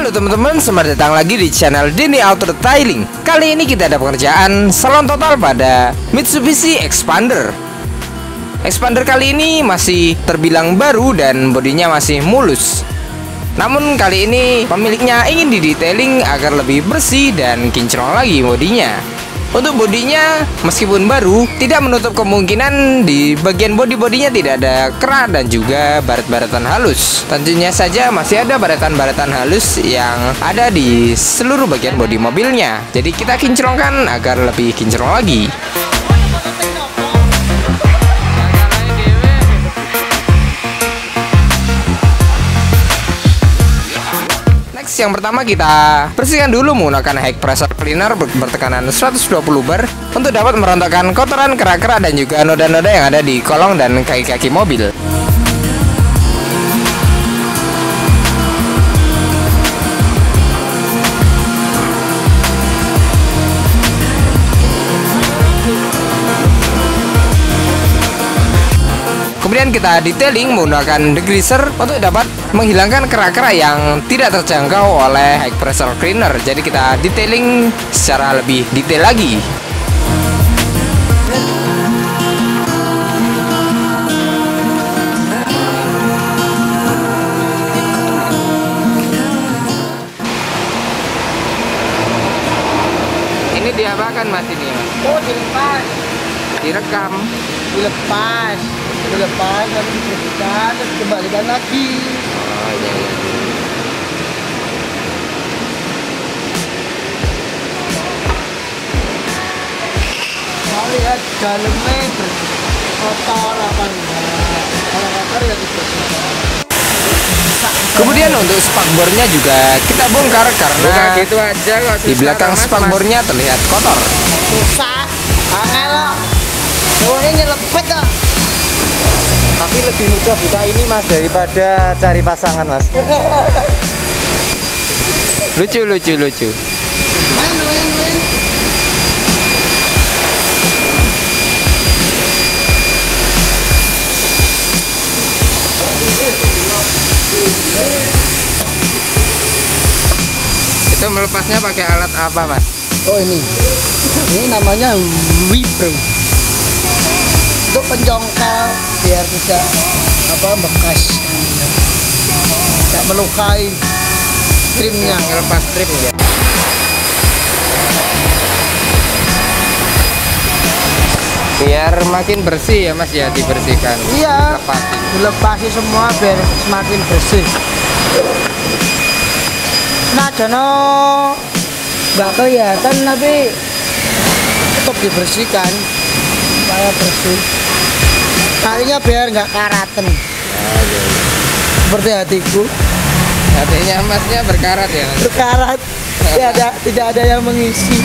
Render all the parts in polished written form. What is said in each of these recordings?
Halo teman-teman, selamat datang lagi di channel Denny Auto Detailing. Kali ini kita ada pekerjaan salon total pada Mitsubishi Xpander. Xpander kali ini masih terbilang baru dan bodinya masih mulus. Namun kali ini pemiliknya ingin didetailing agar lebih bersih dan kinclong lagi bodinya. Untuk bodinya, meskipun baru, tidak menutup kemungkinan di bagian bodinya tidak ada kerak dan juga baret-baretan halus. Tentunya saja masih ada baretan-baretan halus yang ada di seluruh bagian bodi mobilnya. Jadi kita kinclongkan agar lebih kinclong lagi. Yang pertama kita bersihkan dulu menggunakan high pressure cleaner bertekanan 120 bar untuk dapat merontokkan kotoran, kerak-kerak dan juga noda-noda yang ada di kolong dan kaki-kaki mobil. Kemudian kita detailing menggunakan degreaser untuk dapat menghilangkan kerak-kerak yang tidak terjangkau oleh high pressure cleaner. Jadi kita detailing secara lebih detail lagi. Ini diapakan mas ini mas? Oh, dilepas. Direkam. Dilepas lalu dibersihkan dan dikembalikan lagi. Oh iya, iya. Mau lihat dalamnya kotor apa enggak. Kalau kotor ya dibersihkan. Kemudian untuk spakbornya juga kita bongkar karena gitu aja kok. Di belakang spakbornya terlihat kotor. Rusak. Angel. Ini nyelepet kok. Tapi lebih mudah buka ini mas daripada cari pasangan mas. Lucu. Main. Itu melepasnya pakai alat apa mas? Oh ini namanya wipro. Untuk penjongkel biar tidak bekas, tidak melukai trimnya. Ngelepas trim ya. Biar makin bersih ya mas ya, dibersihkan. Iya, dilepasi semua biar semakin bersih. Nah jono nggak kelihatan tapi tetap dibersihkan supaya bersih. Kalinya biar nggak karatan. Seperti hatiku. Hatinya masnya berkarat ya mas? Berkarat. Tidak ada yang mengisi.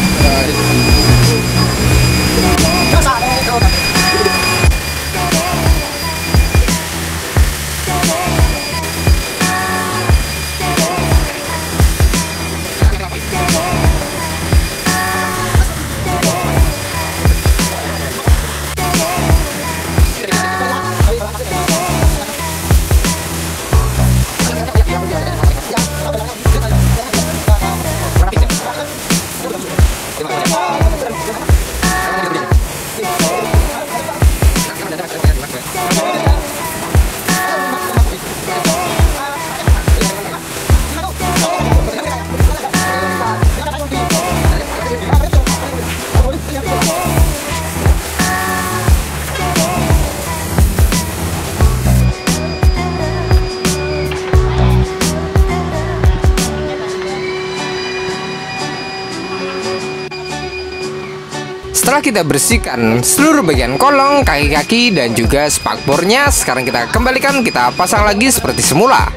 Setelah kita bersihkan seluruh bagian kolong, kaki-kaki dan juga spakbornya, sekarang kita kembalikan, kita pasang lagi seperti semula.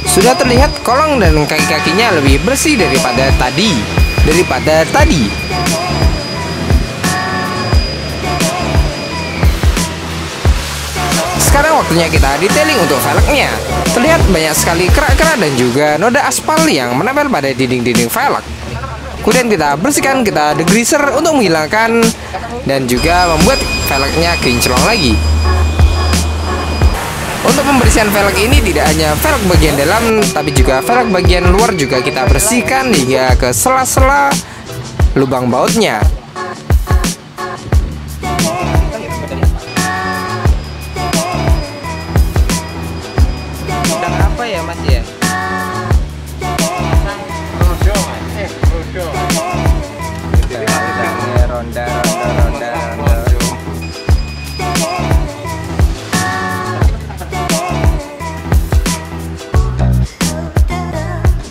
Sudah terlihat kolong dan kaki-kakinya lebih bersih daripada tadi. sekarang waktunya kita detailing untuk velgnya. Terlihat banyak sekali kerak-kerak dan juga noda aspal yang menempel pada dinding-dinding velg. Kemudian kita bersihkan, kita degreaser untuk menghilangkan dan juga membuat velgnya kinclong lagi. Untuk pembersihan velg ini tidak hanya velg bagian dalam, tapi juga velg bagian luar juga kita bersihkan hingga ke sela-sela lubang bautnya. Apa ya Mas ya? Ronda.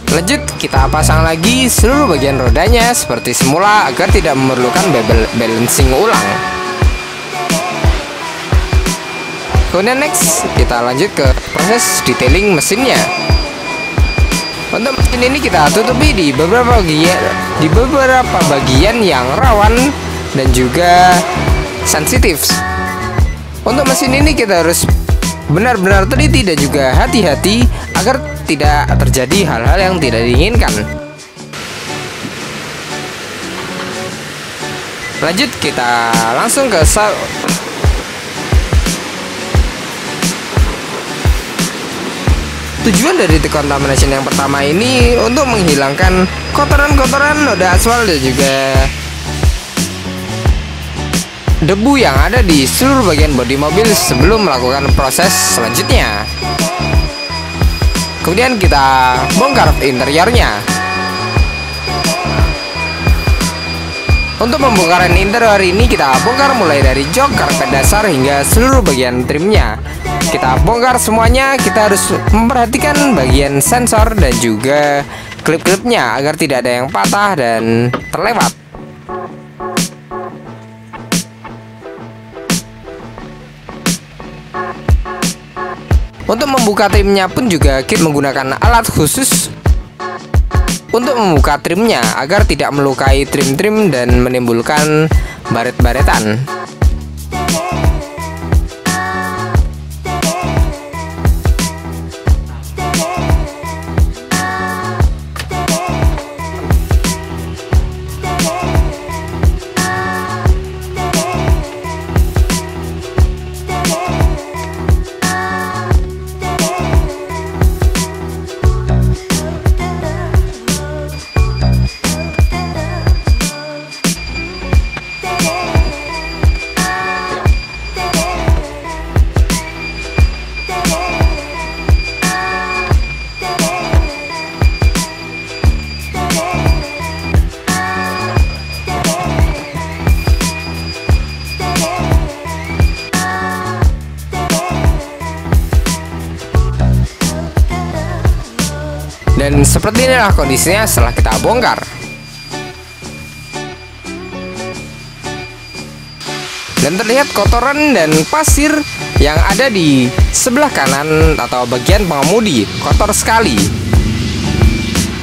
Lanjut, kita pasang lagi seluruh bagian rodanya seperti semula agar tidak memerlukan balancing ulang. Kemudian next, kita lanjut ke proses detailing mesinnya. Untuk mesin ini kita tutupi di beberapa bagian yang rawan dan juga sensitif. Untuk mesin ini kita harus benar-benar teliti dan juga hati-hati agar tidak terjadi hal-hal yang tidak diinginkan. Lanjut, kita langsung ke tujuan dari decontamination yang pertama ini untuk menghilangkan kotoran-kotoran noda aspal dan juga debu yang ada di seluruh bagian bodi mobil sebelum melakukan proses selanjutnya. Kemudian kita bongkar interiornya. Untuk pembongkaran interior ini kita bongkar mulai dari jok, karpet dasar hingga seluruh bagian trimnya. Kita bongkar semuanya, kita harus memperhatikan bagian sensor dan juga klip-klipnya agar tidak ada yang patah dan terlewat. Untuk membuka trimnya pun juga kita menggunakan alat khusus untuk membuka trimnya agar tidak melukai trim-trim dan menimbulkan baret-baretan. Dan seperti inilah kondisinya setelah kita bongkar. Dan terlihat kotoran dan pasir yang ada di sebelah kanan atau bagian pengemudi kotor sekali.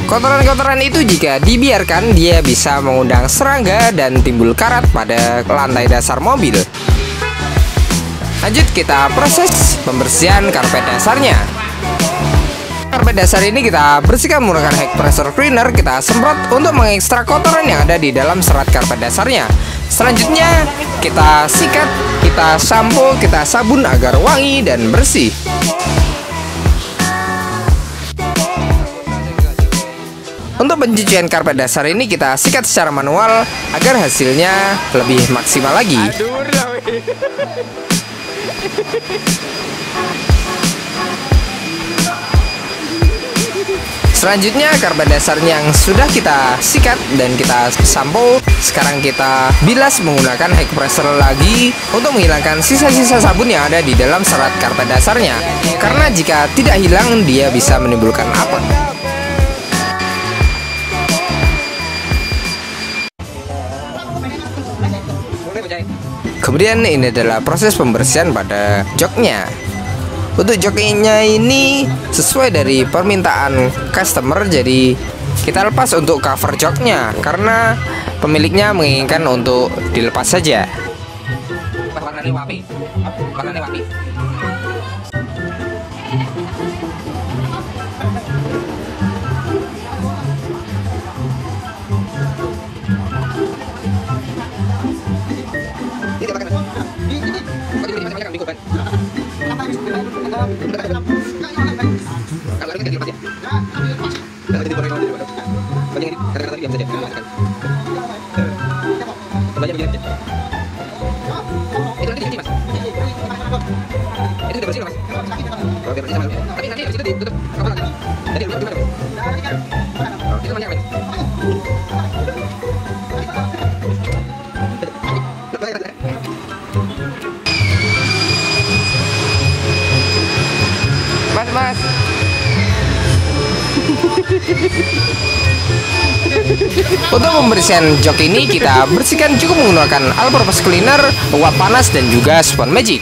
Kotoran-kotoran itu jika dibiarkan dia bisa mengundang serangga dan timbul karat pada lantai dasar mobil. Lanjut, kita proses pembersihan karpet dasarnya. Karpet dasar ini kita bersihkan menggunakan high pressure cleaner. Kita semprot untuk mengekstrak kotoran yang ada di dalam serat karpet dasarnya. Selanjutnya kita sikat, kita sampo, kita sabun agar wangi dan bersih. Untuk pencucian karpet dasar ini kita sikat secara manual agar hasilnya lebih maksimal lagi. Selanjutnya karpet dasarnya yang sudah kita sikat dan kita sampo, sekarang kita bilas menggunakan high pressure lagi untuk menghilangkan sisa-sisa sabun yang ada di dalam serat karpet dasarnya. Karena jika tidak hilang dia bisa menimbulkan apek. Kemudian ini adalah proses pembersihan pada joknya. Untuk joknya ini sesuai dari permintaan customer, jadi kita lepas untuk cover joknya karena pemiliknya menginginkan untuk dilepas saja. Warnanya wapi. Mas. Untuk pembersihan jok ini kita bersihkan cukup menggunakan all purpose cleaner, uap panas dan juga spon magic.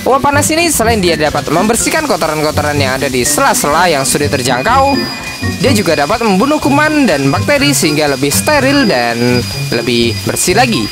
Uap panas ini selain dia dapat membersihkan kotoran-kotoran yang ada di sela-sela yang sulit terjangkau, dia juga dapat membunuh kuman dan bakteri sehingga lebih steril dan lebih bersih lagi.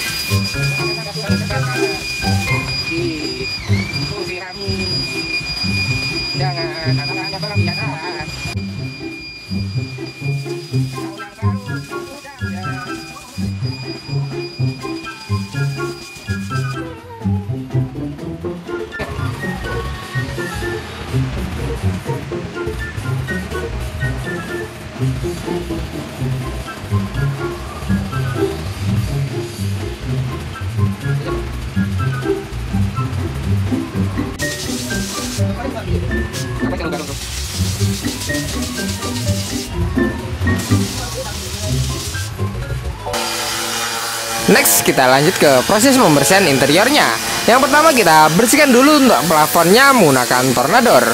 Next, kita lanjut ke proses pembersihan interiornya. Yang pertama kita bersihkan dulu untuk plafonnya menggunakan tornador.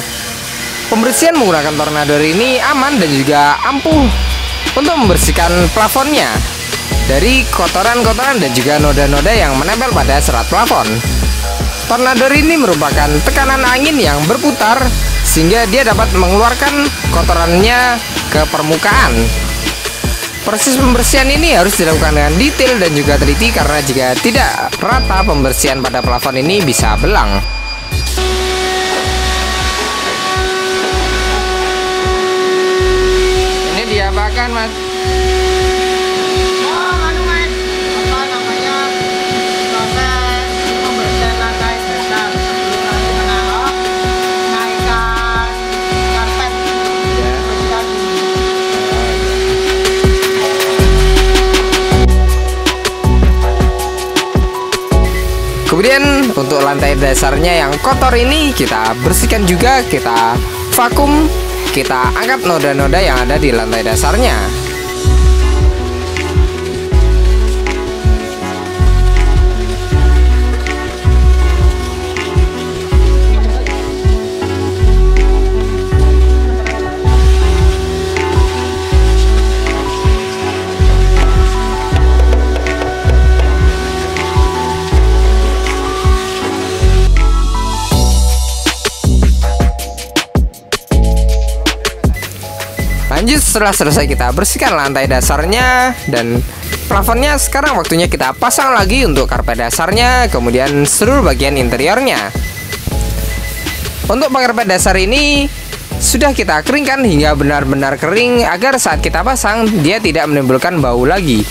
Pembersihan menggunakan tornador ini aman dan juga ampuh untuk membersihkan plafonnya dari kotoran-kotoran dan juga noda-noda yang menempel pada serat plafon. Tornador ini merupakan tekanan angin yang berputar sehingga dia dapat mengeluarkan kotorannya ke permukaan. Proses pembersihan ini harus dilakukan dengan detail dan juga teliti karena jika tidak rata pembersihan pada plafon ini bisa belang. Ini diapakan, Mas? Kemudian untuk lantai dasarnya yang kotor ini kita bersihkan juga, kita vakum, kita angkat noda-noda yang ada di lantai dasarnya. Lanjut, setelah selesai kita bersihkan lantai dasarnya dan plafonnya, sekarang waktunya kita pasang lagi untuk karpet dasarnya, kemudian seluruh bagian interiornya. Untuk karpet dasar ini sudah kita keringkan hingga benar-benar kering agar saat kita pasang dia tidak menimbulkan bau lagi.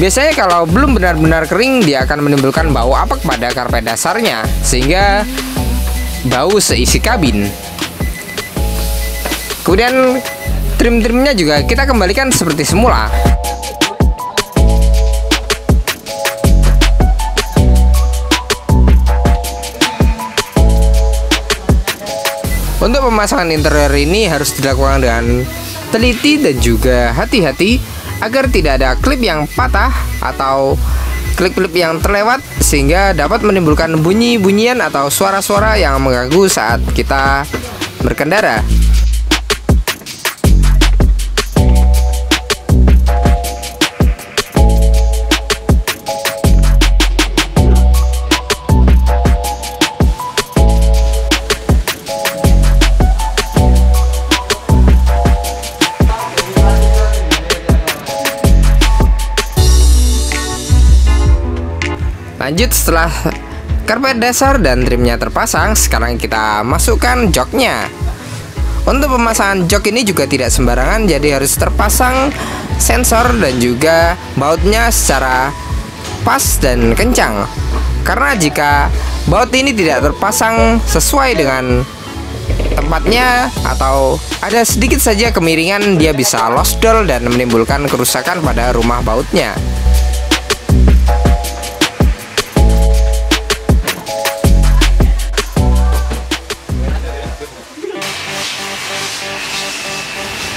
Biasanya kalau belum benar-benar kering dia akan menimbulkan bau apek pada karpet dasarnya sehingga bau seisi kabin. Kemudian trim-trimnya juga kita kembalikan seperti semula. Untuk pemasangan interior ini harus dilakukan dengan teliti dan juga hati-hati agar tidak ada klip yang patah atau klip-klip yang terlewat sehingga dapat menimbulkan bunyi-bunyian atau suara-suara yang mengganggu saat kita berkendara. Lanjut, setelah karpet dasar dan trimnya terpasang, sekarang kita masukkan joknya. Untuk pemasangan jok ini juga tidak sembarangan, jadi harus terpasang sensor dan juga bautnya secara pas dan kencang. Karena jika baut ini tidak terpasang sesuai dengan tempatnya atau ada sedikit saja kemiringan, dia bisa losdol dan menimbulkan kerusakan pada rumah bautnya.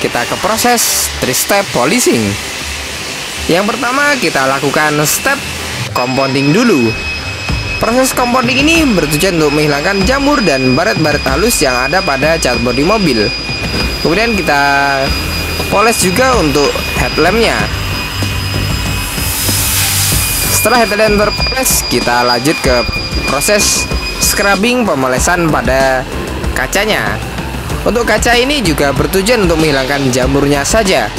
Kita ke proses 3-step polishing. Yang pertama kita lakukan step compounding dulu. Proses compounding ini bertujuan untuk menghilangkan jamur dan baret-baret halus yang ada pada cat bodi mobil. Kemudian kita poles juga untuk headlampnya. Setelah headlamp terpoles, kita lanjut ke proses scrubbing pemolesan pada kacanya. Untuk kaca ini juga bertujuan untuk menghilangkan jamurnya saja.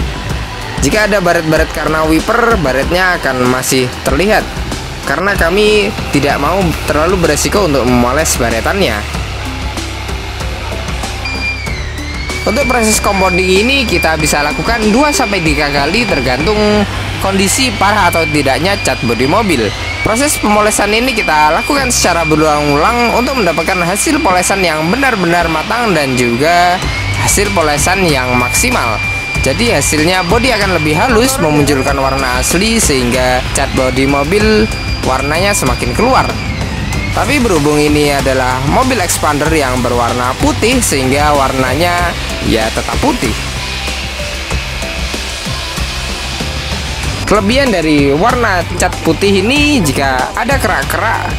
Jika ada baret-baret karena wiper, baretnya akan masih terlihat. Karena kami tidak mau terlalu beresiko untuk memoles baretannya. Untuk proses compounding ini kita bisa lakukan 2-3 kali tergantung kondisi parah atau tidaknya cat bodi mobil. Proses pemolesan ini kita lakukan secara berulang-ulang untuk mendapatkan hasil polesan yang benar-benar matang dan juga hasil polesan yang maksimal. Jadi hasilnya bodi akan lebih halus, memunculkan warna asli sehingga cat bodi mobil warnanya semakin keluar. Tapi berhubung ini adalah mobil expander yang berwarna putih, sehingga warnanya ya tetap putih. Kelebihan dari warna cat putih ini, jika ada kerak-kerak,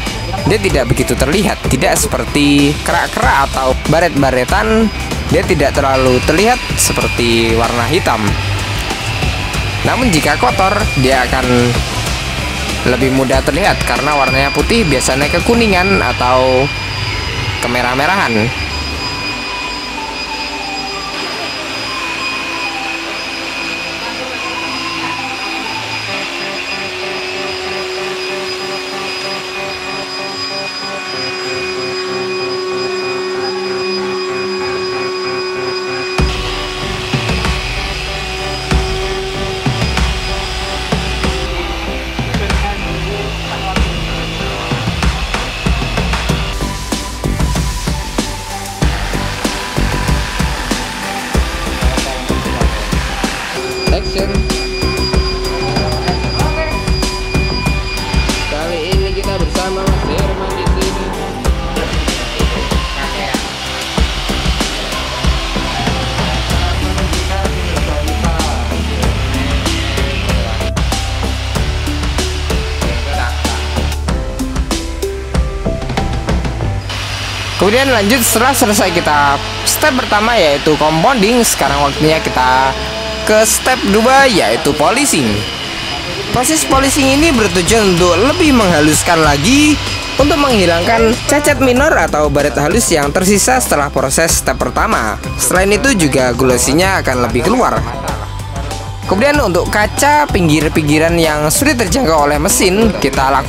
dia tidak begitu terlihat. Tidak seperti kerak-kerak atau baret-baretan, dia tidak terlalu terlihat seperti warna hitam. Namun jika kotor, dia akan lebih mudah terlihat karena warnanya putih, biasanya kekuningan atau kemerah-merahan. Action. Kali ini kita bersama Mas Herman di sini. Kemudian lanjut setelah selesai kita step pertama yaitu compounding, sekarang waktunya kita ke step 2 yaitu polishing. Proses polishing ini bertujuan untuk lebih menghaluskan lagi untuk menghilangkan cacat minor atau baret halus yang tersisa setelah proses step pertama. Selain itu juga glosinya akan lebih keluar. Kemudian untuk kaca pinggir-pinggiran yang sulit terjangkau oleh mesin, kita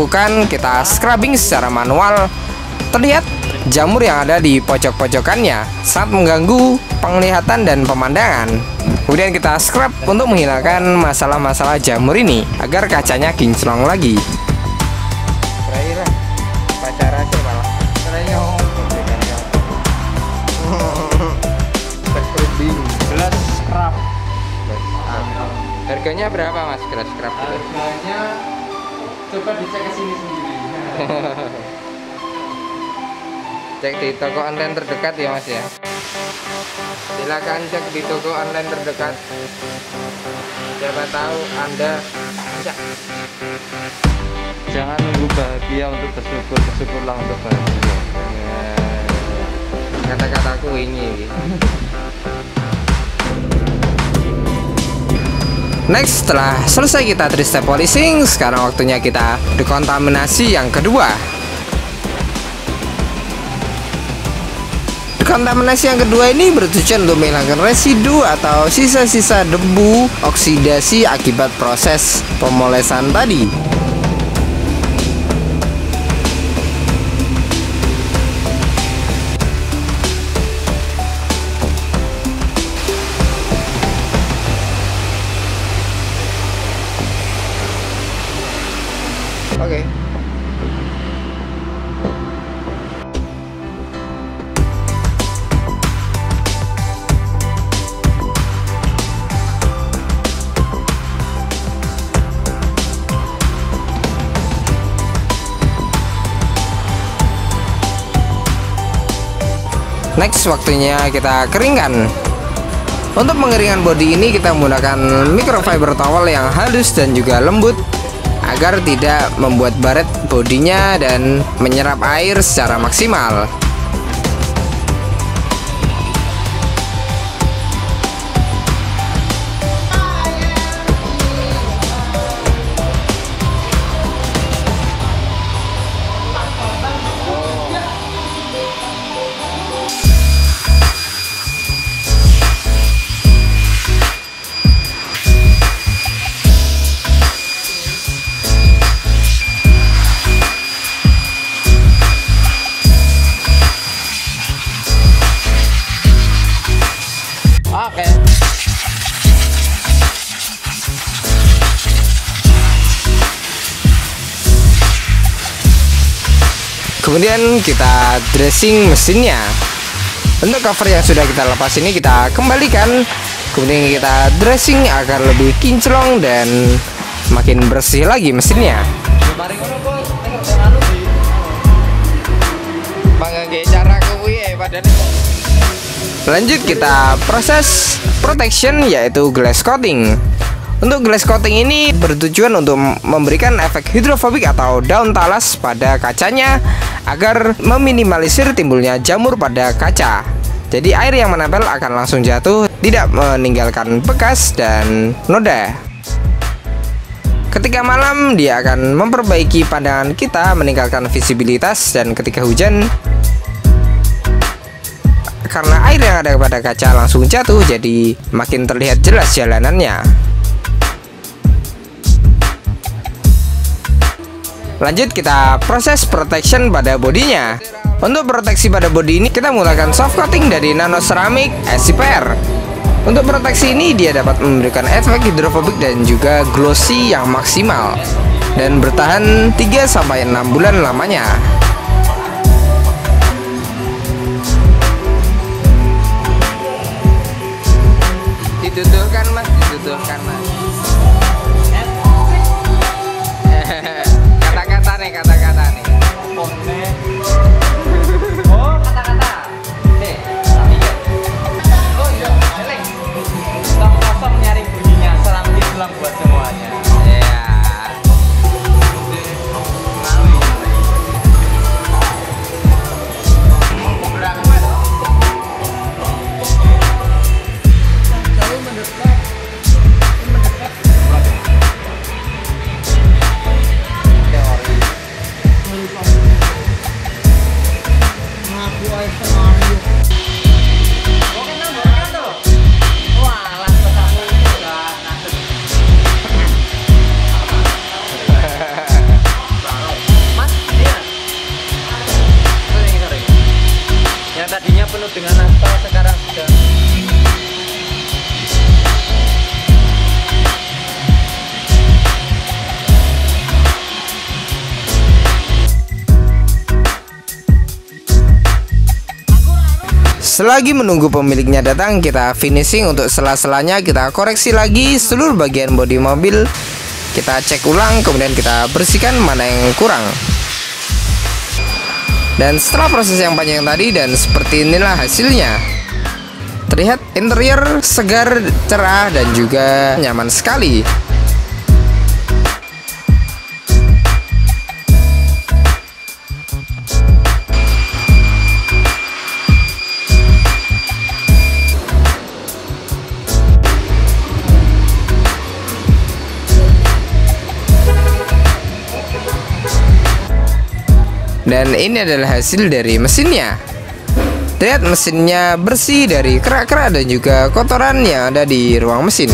scrubbing secara manual. Terlihat jamur yang ada di pojok-pojokannya sangat mengganggu penglihatan dan pemandangan. Kemudian kita scrub untuk menghilangkan masalah-masalah jamur ini agar kacanya kinclong lagi. Berakhirlah pacar aja malah. Scrubbing. Gelas scrub. Harganya berapa Mas gelas scrub itu? Harganya coba dicek ke sini sendiri. Cek di toko online terdekat ya Mas ya. Silakan cek di toko online terdekat. Siapa tahu Anda bisa. Jangan nunggu bahagia untuk bersyukur, bersyukurlah untuk bahagia. Kata-kataku ini. Next, setelah selesai kita 3-step polishing, sekarang waktunya kita dekontaminasi yang kedua. Dekontaminasi yang kedua ini bertujuan untuk menghilangkan residu atau sisa-sisa debu oksidasi akibat proses pemolesan tadi. Next, waktunya kita keringkan. Untuk mengeringkan bodi ini kita menggunakan microfiber towel yang halus dan juga lembut agar tidak membuat baret bodinya dan menyerap air secara maksimal. Oke. Kemudian kita dressing mesinnya. Untuk cover yang sudah kita lepas ini kita kembalikan. Kemudian kita dressing agar lebih kinclong dan makin bersih lagi mesinnya. Lanjut kita proses protection yaitu glass coating. Untuk glass coating ini bertujuan untuk memberikan efek hidrofobik atau daun talas pada kacanya agar meminimalisir timbulnya jamur pada kaca. Jadi air yang menempel akan langsung jatuh, tidak meninggalkan bekas dan noda. Ketika malam dia akan memperbaiki pandangan kita, meningkatkan visibilitas, dan ketika hujan karena air yang ada pada kaca langsung jatuh, jadi makin terlihat jelas jalanannya. Lanjut kita proses protection pada bodinya. Untuk proteksi pada bodi ini kita menggunakan soft coating dari Nano Ceramic SCPR. Untuk proteksi ini dia dapat memberikan efek hidrofobik dan juga glossy yang maksimal dan bertahan 3-6 bulan lamanya. Dituturkan mas, dituturkan mas. Kata-kata nih, kata-kata nih. Oh, kata-kata. Oh iya, Eleng. Kosong nyari bunyinya, selang buat semuanya. Iya. Tadinya penuh dengan aspal sekarang sudah Selagi menunggu pemiliknya datang, kita finishing untuk sela-selanya, kita koreksi lagi seluruh bagian bodi mobil, kita cek ulang, kemudian kita bersihkan mana yang kurang. Dan setelah proses yang panjang tadi, dan seperti inilah hasilnya. Terlihat interior segar, cerah, dan juga nyaman sekali. Dan ini adalah hasil dari mesinnya. Lihat mesinnya bersih dari kerak-kerak dan juga kotoran yang ada di ruang mesin.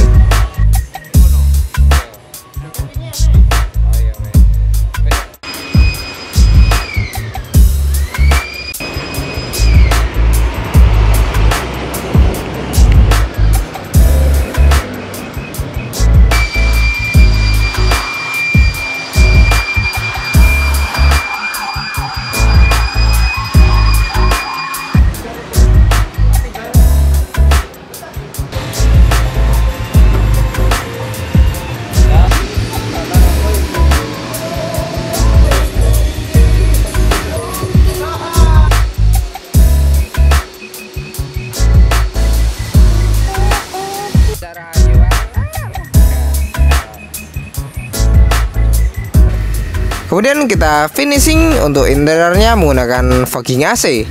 Kemudian kita finishing untuk interiornya menggunakan fogging AC.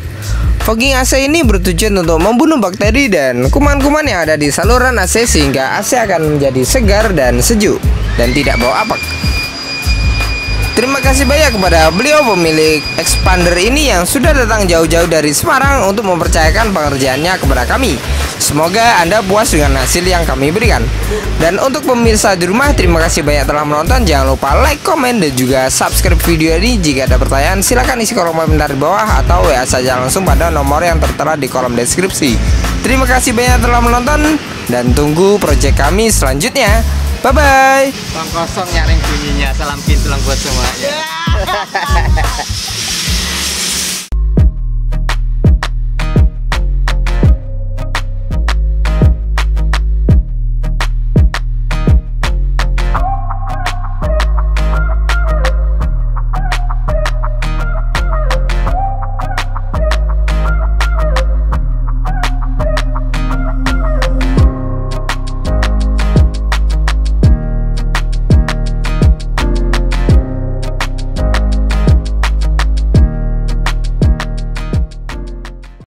Fogging AC ini bertujuan untuk membunuh bakteri dan kuman-kuman yang ada di saluran AC sehingga AC akan menjadi segar dan sejuk dan tidak bau apak. Terima kasih banyak kepada beliau pemilik expander ini yang sudah datang jauh-jauh dari Semarang untuk mempercayakan pengerjaannya kepada kami. Semoga Anda puas dengan hasil yang kami berikan. Dan untuk pemirsa di rumah, terima kasih banyak telah menonton. Jangan lupa like, komen, dan juga subscribe video ini. Jika ada pertanyaan, silahkan isi kolom komentar di bawah atau WA saja langsung pada nomor yang tertera di kolom deskripsi. Terima kasih banyak telah menonton dan tunggu proyek kami selanjutnya. Bye-bye. Bang kosong nyaring bunyinya. Salam kintulang buat semuanya.